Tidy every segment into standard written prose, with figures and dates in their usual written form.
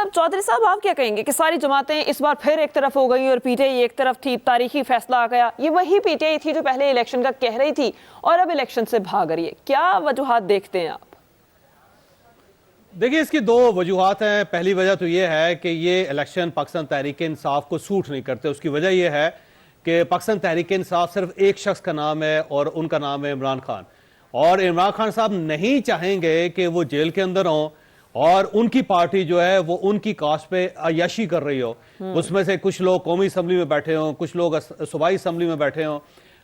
اچھا چودھری صاحب آپ کیا کہیں گے کہ ساری جماعتیں اس بار پھر ایک طرف ہو گئی اور پی ٹی آئی ایک طرف تھی, تاریخی فیصلہ آ گیا, یہ وہی پی ٹی آئی تھی جو پہلے الیکشن کا کہہ رہی تھی اور اب الیکشن سے بھاگ رہی ہے, کیا وجوہات دیکھتے ہیں آپ؟ دیکھیں اس کی دو وجوہات ہیں. پہلی وجہ تو یہ ہے کہ یہ الیکشن پاکستان تحریک انصاف کو سوٹ نہیں کرتے. اس کی وجہ یہ ہے کہ پاکستان تحریک انصاف صرف ایک شخص کا نام ہے اور ان کا نام ہے عمران خان, اور عمران خان صاحب نہیں چاہیں گے کہ وہ جیل کے اندر ہوں اور ان کی پارٹی جو ہے وہ ان کی کاسٹ پہ عیاشی کر رہی ہو. اس میں سے کچھ لوگ قومی اسمبلی میں بیٹھے ہوں, کچھ لوگ صوبائی اسمبلی میں بیٹھے ہوں,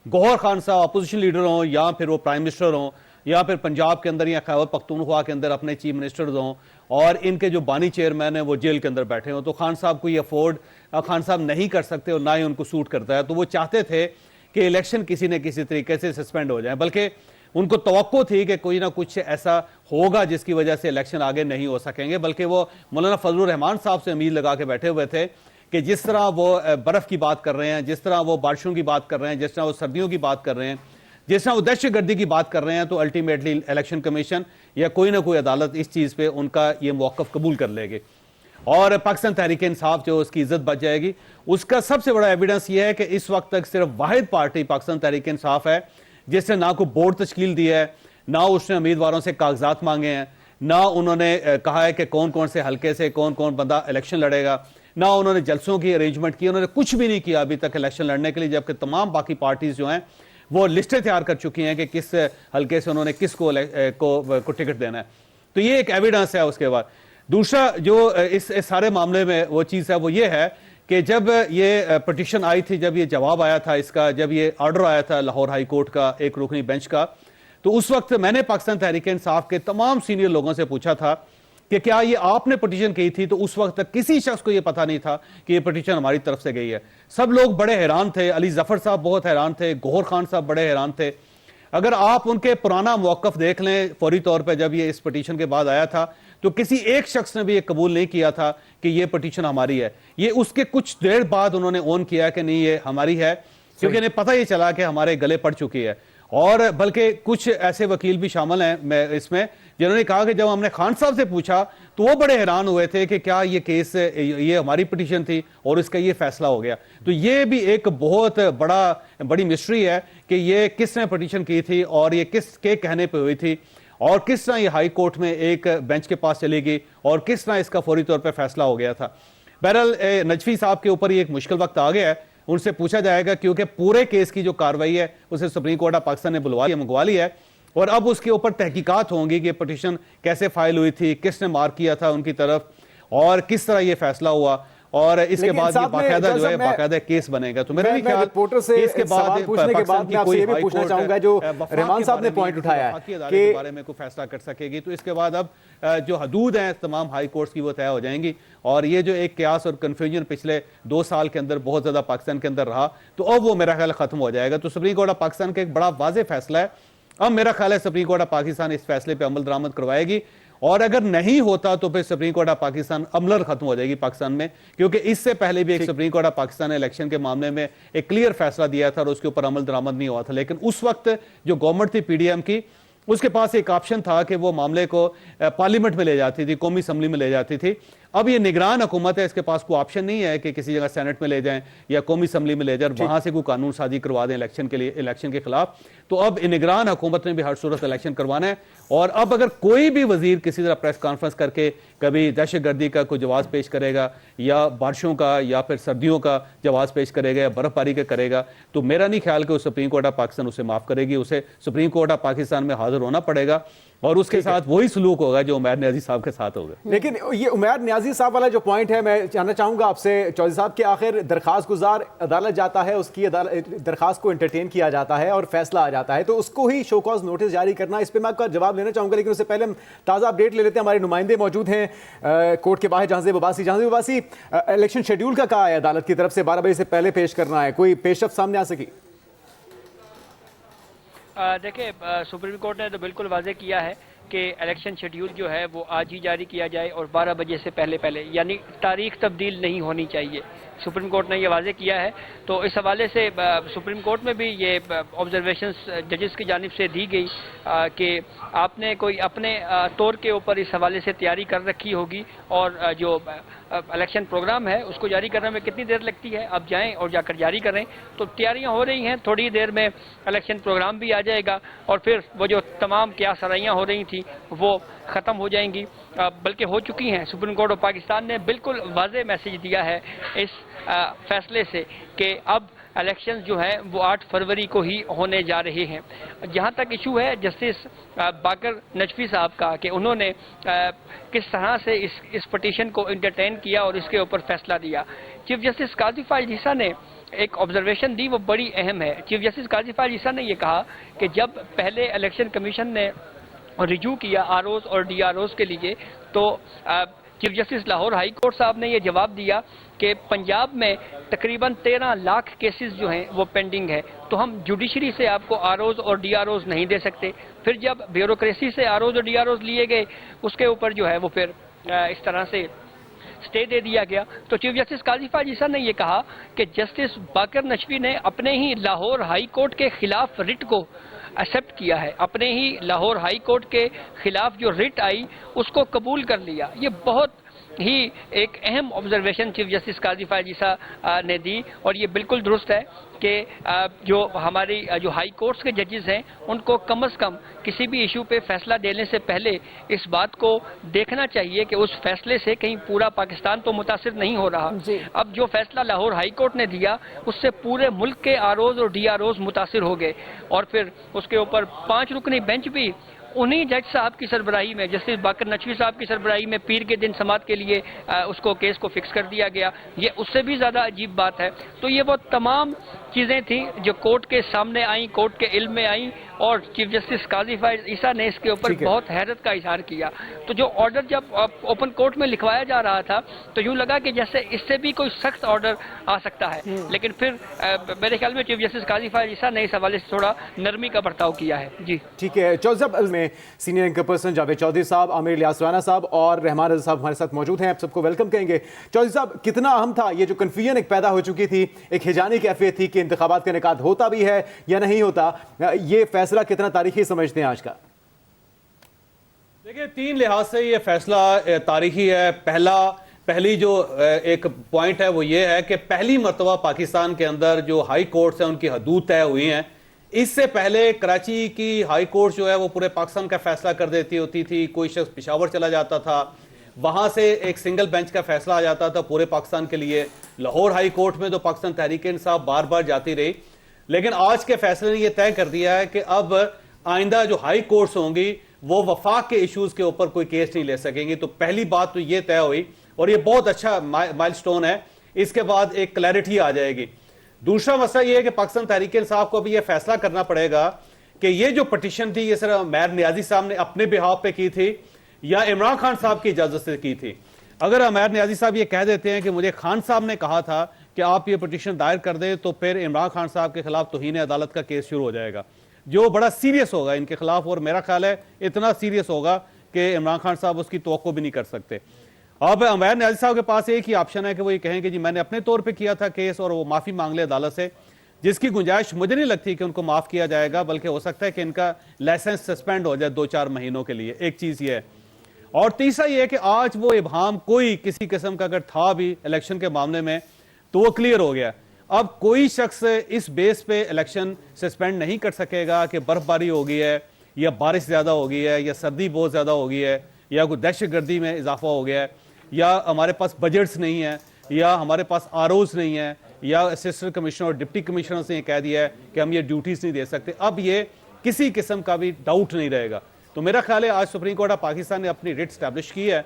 گوہر خان صاحب اپوزیشن لیڈر ہوں یا پھر وہ پرائم منسٹر ہوں, یا پھر پنجاب کے اندر یا خیبر پختونخوا کے اندر اپنے چیف منسٹرز ہوں, اور ان کے جو بانی چیئرمین ہیں وہ جیل کے اندر بیٹھے ہوں. تو خان صاحب کو یہ افورڈ خان صاحب نہیں کر سکتے اور نہ ہی ان کو سوٹ کرتا ہے. تو وہ چاہتے تھے کہ الیکشن کسی نہ کسی طریقے سے سسپینڈ ہو جائیں, بلکہ ان کو توقع تھی کہ کوئی نہ کچھ ایسا ہوگا جس کی وجہ سے الیکشن آگے نہیں ہو سکیں گے. بلکہ وہ مولانا فضل الرحمان صاحب سے امید لگا کے بیٹھے ہوئے تھے کہ جس طرح وہ برف کی بات کر رہے ہیں, جس طرح وہ بارشوں کی بات کر رہے ہیں, جس طرح وہ سردیوں کی بات کر رہے ہیں, جس طرح وہ دہشت گردی کی بات کر رہے ہیں, تو الٹیمیٹلی الیکشن کمیشن یا کوئی نہ کوئی عدالت اس چیز پہ ان کا یہ موقف قبول کر لے گی اور پاکستان تحریک انصاف جو اس کی عزت بچ جائے گی. اس کا سب سے بڑا ایویڈنس یہ ہے کہ اس وقت تک صرف واحد پارٹی پاکستان تحریک انصاف ہے جس نے نہ کوئی بورڈ تشکیل دی ہے, نہ اس نے امیدواروں سے کاغذات مانگے ہیں, نہ انہوں نے کہا ہے کہ کون کون سے حلقے سے کون کون بندہ الیکشن لڑے گا, نہ انہوں نے جلسوں کی ارینجمنٹ کی, انہوں نے کچھ بھی نہیں کیا ابھی تک الیکشن لڑنے کے لیے, جبکہ تمام باقی پارٹیز جو ہیں وہ لسٹیں تیار کر چکی ہیں کہ کس حلقے سے انہوں نے کس کو ٹکٹ دینا ہے. تو یہ ایک ایویڈنس ہے. اس کے بعد دوسرا جو اس سارے معاملے میں وہ چیز ہے وہ یہ ہے کہ جب یہ پٹیشن آئی تھی, جب یہ جواب آیا تھا اس کا, جب یہ آرڈر آیا تھا لاہور ہائی کورٹ کا ایک رکنی بینچ کا, تو اس وقت میں نے پاکستان تحریک انصاف کے تمام سینئر لوگوں سے پوچھا تھا کہ کیا یہ آپ نے پٹیشن کی تھی؟ تو اس وقت تک کسی شخص کو یہ پتہ نہیں تھا کہ یہ پٹیشن ہماری طرف سے گئی ہے. سب لوگ بڑے حیران تھے, علی ظفر صاحب بہت حیران تھے, گوہر خان صاحب بڑے حیران تھے. اگر آپ ان کے پرانا موقف دیکھ لیں فوری طور پہ جب یہ اس پٹیشن کے بعد آیا تھا, تو کسی ایک شخص نے بھی یہ قبول نہیں کیا تھا کہ یہ پٹیشن ہماری ہے. یہ اس کے کچھ دیر بعد انہوں نے اون کیا کہ نہیں یہ ہماری ہے, کیونکہ انہیں پتہ یہ چلا کہ ہمارے گلے پڑ چکی ہے. اور بلکہ کچھ ایسے وکیل بھی شامل ہیں اس میں جنہوں نے کہا کہ جب ہم نے خان صاحب سے پوچھا تو وہ بڑے حیران ہوئے تھے کہ کیا یہ کیس یہ ہماری پٹیشن تھی اور اس کا یہ فیصلہ ہو گیا. تو یہ بھی ایک بہت بڑی مسٹری ہے کہ یہ کس نے پٹیشن کی تھی اور یہ کس کے کہنے پہ ہوئی تھی, اور کس طرح یہ ہائی کورٹ میں ایک بینچ کے پاس چلے گی, اور کس طرح اس کا فوری طور پہ فیصلہ ہو گیا تھا. بہرحال نجفی صاحب کے اوپر یہ ایک مشکل وقت آ گیا ہے, ان سے پوچھا جائے گا کیونکہ پورے کیس کی جو کاروائی ہے اسے سپریم کورٹ آف پاکستان نے منگوا لی ہے, اور اب اس کے اوپر تحقیقات ہوں گی کہ پٹیشن کیسے فائل ہوئی تھی, کس نے مارک کیا تھا ان کی طرف, اور کس طرح یہ فیصلہ ہوا, اور اس کے بعد یہ باقاعدہ جو ہے باقاعدہ کیس بنے گا. تو میرا بھی خیال اس کے بعد پوچھنے کے بعد میں آپ سے یہ بھی پوچھنا چاہوں گا جو رحمان صاحب نے پوائنٹ اٹھایا ہے کہ کے بارے میں کوئی فیصلہ کر سکے گی, تو اس کے بعد اب جو حدود ہیں تمام ہائی کورٹس کی وہ طے ہو جائیں گی, اور یہ جو ایک قیاس اور کنفیوژن پچھلے 2 سال کے اندر بہت زیادہ پاکستان کے اندر رہا, تو اب وہ میرا خیال ختم ہو جائے گا. تو سپریم کورٹ آف پاکستان کا ایک بڑا واضح فیصلہ ہے. اب میرا خیال ہے سپریم کورٹ آف پاکستان اس فیصلے پہ عمل درآمد کروائے گی, اور اگر نہیں ہوتا تو پھر سپریم کورٹ آف پاکستان عملاً ختم ہو جائے گی پاکستان میں, کیونکہ اس سے پہلے بھی ایک سپریم کورٹ آف پاکستان نے الیکشن کے معاملے میں ایک کلیئر فیصلہ دیا تھا اور اس کے اوپر عمل درآمد نہیں ہوا تھا. لیکن اس وقت جو گورنمنٹ تھی پی ڈی ایم کی, اس کے پاس ایک آپشن تھا کہ وہ معاملے کو پارلیمنٹ میں لے جاتی تھی, قومی اسمبلی میں لے جاتی تھی. اب یہ نگران حکومت ہے, اس کے پاس کوئی آپشن نہیں ہے کہ کسی جگہ سینٹ میں لے جائیں یا قومی اسمبلی میں لے جائیں وہاں سے کوئی قانون سازی کروا دیں الیکشن کے خلاف. تو اب نگران حکومت نے بھی ہر صورت الیکشن کروانا ہے, اور اب اگر کوئی بھی وزیر کسی طرح پریس کانفرنس کر کے کبھی دہشت گردی کا کوئی جواز پیش کرے گا, یا بارشوں کا, یا پھر سردیوں کا جواز پیش کرے گا, یا برف باری کا کرے گا, تو میرا نہیں خیال کہ سپریم کورٹ آف پاکستان اسے معاف کرے گی. اسے سپریم کورٹ آف پاکستان میں حاضر ہونا پڑے گا, اور اس کے ساتھ وہی سلوک ہوگا جو عمیر نیازی صاحب کے ساتھ ہوگا. لیکن یہ عمیر نیازی صاحب والا جو پوائنٹ ہے, میں جاننا چاہوں گا آپ سے چودھری صاحب کہ آخر درخواست گزار عدالت جاتا ہے, اس کی درخواست کو انٹرٹین کیا جاتا ہے اور فیصلہ آ جاتا ہے, تو اس کو ہی شو کاز نوٹس جاری کرنا, اس پہ میں آپ کا جواب لینا چاہوں گا. لیکن اس سے پہلے ہم تازہ اپڈیٹ لے لیتے ہیں. ہمارے نمائندے موجود ہیں کورٹ کے باہر, جہاں سے عباسی الیکشن شیڈیول کا کہا ہے عدالت کی طرف سے 12 بجے سے پہلے پیش کرنا ہے, کوئی پیش رفت سامنے آ سکی؟ دیکھیں سپریم کورٹ نے تو بالکل واضح کیا ہے کہ الیکشن شیڈیول جو ہے وہ آج ہی جاری کیا جائے اور 12 بجے سے پہلے یعنی تاریخ تبدیل نہیں ہونی چاہیے. سپریم کورٹ نے یہ واضح کیا ہے. تو اس حوالے سے سپریم کورٹ میں بھی یہ آبزرویشنس ججز کی جانب سے دی گئی کہ آپ نے کوئی اپنے طور کے اوپر اس حوالے سے تیاری کر رکھی ہوگی اور جو الیکشن پروگرام ہے اس کو جاری کرنے میں کتنی دیر لگتی ہے, آپ جائیں اور جا کر جاری کریں. تو تیاریاں ہو رہی ہیں, تھوڑی دیر میں الیکشن پروگرام بھی آ جائے گا اور پھر وہ جو تمام قیاس آرائیاں ہو رہی تھیں وہ ختم ہو جائیں گی, بلکہ ہو چکی ہیں. سپریم کورٹ آف پاکستان نے بالکل واضح میسج دیا ہے اس فیصلے سے کہ اب الیکشنز جو ہیں وہ 8 فروری کو ہی ہونے جا رہے ہیں. جہاں تک ایشو ہے جسٹس باقر نجفی صاحب کا کہ انہوں نے کس طرح سے اس پٹیشن کو انٹرٹین کیا اور اس کے اوپر فیصلہ دیا. چیف جسٹس قاضی فائز عیسیٰ نے ایک آبزرویشن دی, وہ بڑی اہم ہے. چیف جسٹس قاضی فائز عیسیٰ نے یہ کہا کہ جب پہلے الیکشن کمیشن نے رجوع کیا آر اوز اور ڈی آر اوز کے لیے تو chief justice Lahore high court صاحب نے یہ جواب دیا کہ پنجاب میں تقریباً 13 لاکھ کیسز جو ہیں وہ پینڈنگ ہے, تو ہم جوڈیشری سے آپ کو آر اوز اور ڈی آر اوز نہیں دے سکتے. پھر جب بیوروکریسی سے آر اوز اور ڈی آر اوز لیے گئے اس کے اوپر جو ہے وہ پھر اس طرح سے اسٹے دے دیا گیا. تو چیف جسٹس قاضی فائز عیسیٰ نے یہ کہا کہ جسٹس باقر نجفی نے اپنے ہی لاہور ہائی کورٹ کے خلاف رٹ کو ایکسیپٹ کیا ہے, اپنے ہی لاہور ہائی کورٹ کے خلاف جو رٹ آئی اس کو قبول کر لیا. یہ بہت ہی ایک اہم آبزرویشن چیف جسٹس قاضی فائز عیسیٰ نے دی اور یہ بالکل درست ہے کہ جو ہماری جو ہائی کورٹس کے ججز ہیں ان کو کم از کم کسی بھی ایشو پہ فیصلہ دینے سے پہلے اس بات کو دیکھنا چاہیے کہ اس فیصلے سے کہیں پورا پاکستان تو متاثر نہیں ہو رہا. اب جو فیصلہ لاہور ہائی کورٹ نے دیا اس سے پورے ملک کے آر اوز اور ڈی آر اوز متاثر ہو گئے اور پھر اس کے اوپر 5 رکنی بینچ بھی انہی جج صاحب کی سربراہی میں, جسٹس باقر نجفی صاحب کی سربراہی میں پیر کے دن سماعت کے لیے اس کو کیس کو فکس کر دیا گیا. یہ اس سے بھی زیادہ عجیب بات ہے. تو یہ وہ تمام چیزیں تھیں جو کورٹ کے سامنے آئیں, کورٹ کے علم میں آئیں اور چیف جسٹس قاضی فائز عیسیٰ نے اس کے اوپر بہت حیرت کا اظہار کیا. تو جو آرڈر جب اوپن کورٹ میں لکھوایا جا رہا تھا تو یوں لگا کہ جیسے اس سے بھی کوئی سخت آرڈر آ سکتا ہے, لیکن پھر میرے خیال میں چیف جسٹس قاضی فائز عیسیٰ نے اس حوالے سے تھوڑا نرمی کا برتاؤ کیا ہے. جی ٹھیک ہے. چودھری صاحب میں senior anchor person Javed Chaudhry صاحب, عامر الیاس رانا صاحب اور رحمان رضا صاحب ہمارے ساتھ موجود ہیں. آپ سب کو ویلکم کہیں گے. چودھری صاحب, کتنا اہم تھا یہ جو کنفیوژن ایک پیدا ہو چکی تھی, ایک ہیجانی کیفیت تھی کہ انتخابات کا انعقاد ہوتا بھی ہے یا نہیں ہوتا, یہ فیصلہ کتنا تاریخی سمجھتے ہیں آج کا؟ دیکھیں 3 لحاظ سے یہ فیصلہ تاریخی ہے. پہلی جو ایک پوائنٹ ہے وہ یہ ہے کہ پہلی مرتبہ پاکستان کے اندر جو ہائی کورٹس ہیں ان کی حدود طے ہوئی ہیں. اس سے پہلے کراچی کی ہائی کورٹ جو ہے وہ پورے پاکستان کا فیصلہ کر دیتی ہوتی تھی. کوئی شخص پشاور چلا جاتا تھا, وہاں سے ایک سنگل بینچ کا فیصلہ آ جاتا تھا پورے پاکستان کے لیے. لاہور ہائی کورٹ میں تو پاکستان تحریک انصاف بار بار جاتی رہی, لیکن آج کے فیصلے نے یہ طے کر دیا ہے کہ اب آئندہ جو ہائی کورٹس ہوں گی وہ وفاق کے ایشوز کے اوپر کوئی کیس نہیں لے سکیں گی. تو پہلی بات تو یہ طے ہوئی اور یہ بہت اچھا مائل سٹون ہے. اس کے بعد ایک کلیئرٹی آ جائے گی. دوسرا مسئلہ یہ ہے کہ پاکستان تحریک انصاف کو بھی یہ فیصلہ کرنا پڑے گا کہ یہ جو پٹیشن تھی یہ صرف عمیر نیازی صاحب نے اپنے بہاف پہ کی تھی یا عمران خان صاحب کی اجازت سے کی تھی. اگر عمیر نیازی صاحب یہ کہہ دیتے ہیں کہ مجھے خان صاحب نے کہا تھا کہ آپ یہ پٹیشن دائر کر دیں, تو پھر عمران خان صاحب کے خلاف توہین عدالت کا کیس شروع ہو جائے گا جو بڑا سیریس ہوگا ان کے خلاف, اور میرا خیال ہے اتنا سیریس ہوگا کہ عمران خان صاحب اس کی توقع بھی نہیں کر سکتے. اب عمیر نیازی صاحب کے پاس ایک ہی آپشن ہے کہ وہ یہ کہیں کہ جی میں نے اپنے طور پہ کیا تھا کیس اور وہ معافی مانگ لے عدالت سے, جس کی گنجائش مجھے نہیں لگتی کہ ان کو معاف کیا جائے گا, بلکہ ہو سکتا ہے کہ ان کا لائسنس سسپینڈ ہو جائے 2-4 مہینوں کے لیے. ایک چیز یہ ہے. اور تیسرا یہ ہے کہ آج وہ ابہام کوئی کسی قسم کا اگر تھا بھی الیکشن کے معاملے میں تو وہ کلیئر ہو گیا. اب کوئی شخص اس بیس پہ الیکشن سسپینڈ نہیں کر سکے گا کہ برف باری ہو گئی ہے یا بارش زیادہ ہو گئی ہے یا سردی بہت زیادہ ہو گئی ہے یا کوئی دہشت گردی میں اضافہ ہو گیا ہے یا ہمارے پاس بجٹس نہیں ہیں یا ہمارے پاس آر اوز نہیں ہیں یا اسسٹنٹ کمشنر اور ڈپٹی کمشنرز نے یہ کہہ دیا ہے کہ ہم یہ ڈیوٹیز نہیں دے سکتے. اب یہ کسی قسم کا بھی ڈاؤٹ نہیں رہے گا. تو میرا خیال ہے آج سپریم کورٹ آف پاکستان نے اپنی ریٹ اسٹیبلش کی ہے,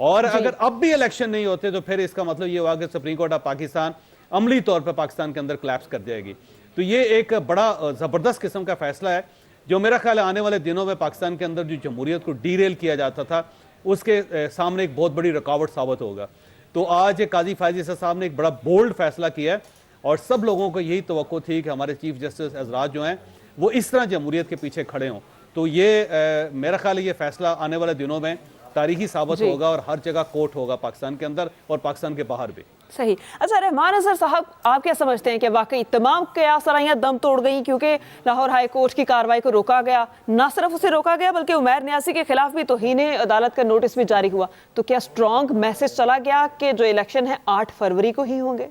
اور اگر اب بھی الیکشن نہیں ہوتے تو پھر اس کا مطلب یہ ہوا کہ سپریم کورٹ آف پاکستان عملی طور پہ پاکستان کے اندر کلیپس کر جائے گی. تو یہ ایک بڑا زبردست قسم کا فیصلہ ہے جو میرا خیال ہے آنے والے دنوں میں پاکستان کے اندر جو جمہوریت کو ڈی ریل کیا جاتا تھا اس کے سامنے ایک بہت بڑی رکاوٹ ثابت ہوگا. تو آج قاضی فائز عیسیٰ صاحب نے ایک بڑا بولڈ فیصلہ کیا ہے, اور سب لوگوں کو یہی توقع تھی کہ ہمارے چیف جسٹس حضرات جو ہیں وہ اس طرح جمہوریت کے پیچھے کھڑے ہوں. تو یہ میرا خیال ہے یہ فیصلہ آنے والے دنوں میں تاریخی ثابت ہوگا اور ہر جگہ کوٹ ہوگا پاکستان کے اندر اور پاکستان کے باہر بھی. صحیح. اچھا رحمان اظہر صاحب آپ کیا سمجھتے ہیں کہ واقعی تمام قیاس آرائیاں دم توڑ گئیں کیونکہ لاہور ہائی کورٹ کی کارروائی کو روکا گیا؟ نہ صرف اسے روکا گیا بلکہ عمیر نیازی کے خلاف بھی توہین عدالت کا نوٹس بھی جاری ہوا. تو کیا اسٹرانگ میسج چلا گیا کہ جو الیکشن ہے 8 فروری کو ہی ہوں گے؟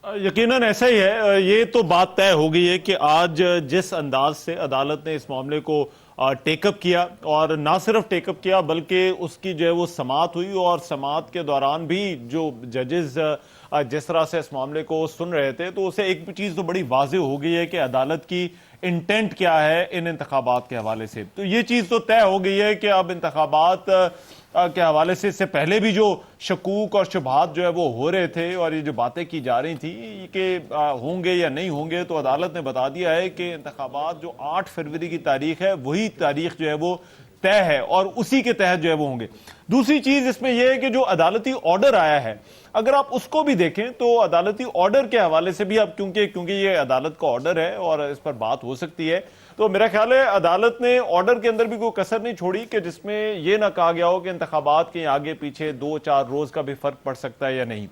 یقیناً ایسا ہی ہے. یہ تو بات طے ہو گئی ہے کہ آج جس انداز سے عدالت نے اس معاملے کو ٹیک اپ کیا اور نہ صرف ٹیک اپ کیا بلکہ اس کی جو ہے وہ سماعت ہوئی اور سماعت کے دوران بھی جو ججز جس طرح سے اس معاملے کو سن رہے تھے تو اسے ایک چیز تو بڑی واضح ہو گئی ہے کہ عدالت کی انٹینٹ کیا ہے ان انتخابات کے حوالے سے. تو یہ چیز تو طے ہو گئی ہے کہ اب انتخابات کے حوالے سے اس سے پہلے بھی جو شکوک اور شبہات جو ہے وہ ہو رہے تھے اور یہ جو باتیں کی جا رہی تھی کہ ہوں گے یا نہیں ہوں گے تو عدالت نے بتا دیا ہے کہ انتخابات جو 8 فروری کی تاریخ ہے وہی تاریخ جو ہے وہ طے ہے اور اسی کے تحت جو ہے وہ ہوں گے. دوسری چیز اس میں یہ ہے کہ جو عدالتی آرڈر آیا ہے اگر آپ اس کو بھی دیکھیں تو عدالتی آرڈر کے حوالے سے بھی اب کیونکہ یہ عدالت کا آرڈر ہے اور اس پر بات ہو سکتی ہے تو میرا خیال ہے عدالت نے آرڈر کے اندر بھی کوئی کسر نہیں چھوڑی کہ جس میں یہ نہ کہا گیا ہو کہ انتخابات کے آگے پیچھے 2-4 روز کا بھی فرق پڑ سکتا ہے یا نہیں.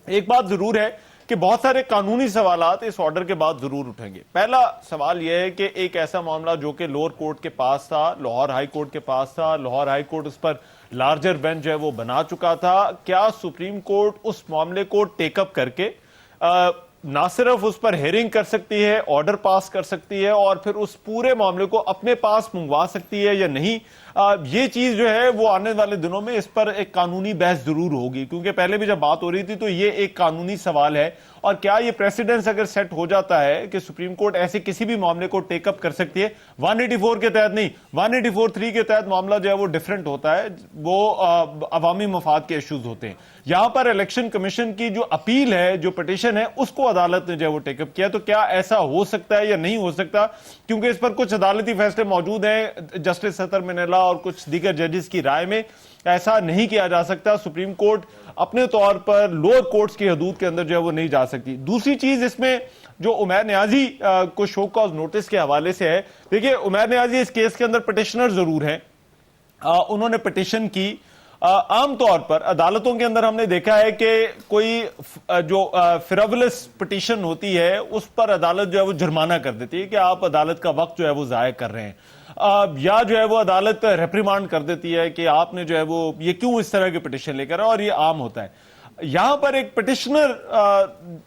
ایک بات ضرور ہے کہ بہت سارے قانونی سوالات اس آرڈر کے بعد ضرور اٹھیں گے. پہلا سوال یہ ہے کہ ایک ایسا معاملہ جو کہ لوور کورٹ کے پاس تھا, لاہور ہائی کورٹ کے پاس تھا, لاہور ہائی کورٹ اس پر لارجر بینچ جو ہے وہ بنا چکا تھا, کیا سپریم کورٹ اس معاملے کو ٹیک اپ کر کے نہ صرف اس پر ہیئرنگ کر سکتی ہے, آرڈر پاس کر سکتی ہے اور پھر اس پورے معاملے کو اپنے پاس منگوا سکتی ہے یا نہیں. یہ چیز جو ہے وہ آنے والے دنوں میں اس پر ایک قانونی بحث ضرور ہوگی کیونکہ پہلے بھی جب بات ہو رہی تھی تو یہ ایک قانونی سوال ہے اور کیا یہ پریسیڈنس اگر سیٹ ہو جاتا ہے کہ سپریم کورٹ ایسے کسی بھی معاملے کو ٹیک اپ کر سکتی ہے 184 کے تحت نہیں 184(3) کے تحت معاملہ جو ہے وہ ڈیفرنٹ ہوتا ہے, وہ عوامی مفاد کے ایشوز ہوتے ہیں. یہاں پر الیکشن کمیشن کی جو اپیل ہے جو پٹیشن ہے اس کو عدالت نے جو ہے وہ ٹیک اپ کیا تو کیا ایسا ہو سکتا ہے یا نہیں ہو سکتا کیونکہ اس پر کچھ عدالتی فیصلے موجود ہیں جسٹس ستر منیلا اور کچھ دیگر ججز کی رائے میں ایسا نہیں کیا جا سکتا. سپریم کورٹ اپنے طور پر لوور کورٹس کی حدود کے اندر جو ہے وہ نہیں جا سکتی. دوسری چیز اس میں جو عمیر نیازی کو شو کاز نوٹس کے حوالے سے ہے, دیکھیے عمیر نیازی اس کیس کے اندر پٹیشنر ضرور ہیں, انہوں نے پٹیشن کی. عام طور پر عدالتوں کے اندر ہم نے دیکھا ہے کہ کوئی جو فریولس پٹیشن ہوتی ہے اس پر عدالت جو ہے وہ جرمانہ کر دیتی ہے کہ آپ عدالت کا وقت جو ہے وہ ضائع کر رہے ہیں, یا جو ہے وہ عدالت ریپریمانڈ کر دیتی ہے کہ آپ نے جو ہے وہ یہ کیوں اس طرح کی پٹیشن لے کر, اور یہ عام ہوتا ہے. یہاں پر ایک پٹیشنر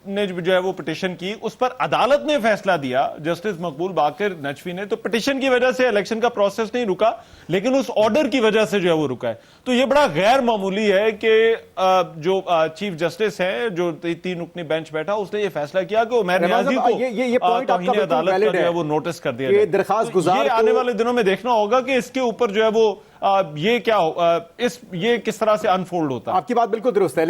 نے جو ہے وہ پٹیشن کی, اس پر عدالت نے فیصلہ دیا جسٹس مقبول باقر نجفی نے, تو پٹیشن کی وجہ سے الیکشن کا پروسیس نہیں رکا لیکن اس آرڈر کی وجہ سے جو ہے وہ رکا ہے. تو یہ بڑا غیر معمولی ہے کہ جو چیف جسٹس ہیں جو 3 رکنی بینچ بیٹھا اس نے یہ فیصلہ کیا کہ عمیر نیازی کو توہین عدالت کا جو ہے وہ نوٹس کر دیا جائے. درخواست گزار یہ آنے والے دنوں میں دیکھنا ہوگا کہ اس کے اوپر جو ہے وہ یہ کیا یہ کس طرح سے انفولڈ ہوتا ہے. آپ کی بات بالکل درست ہے.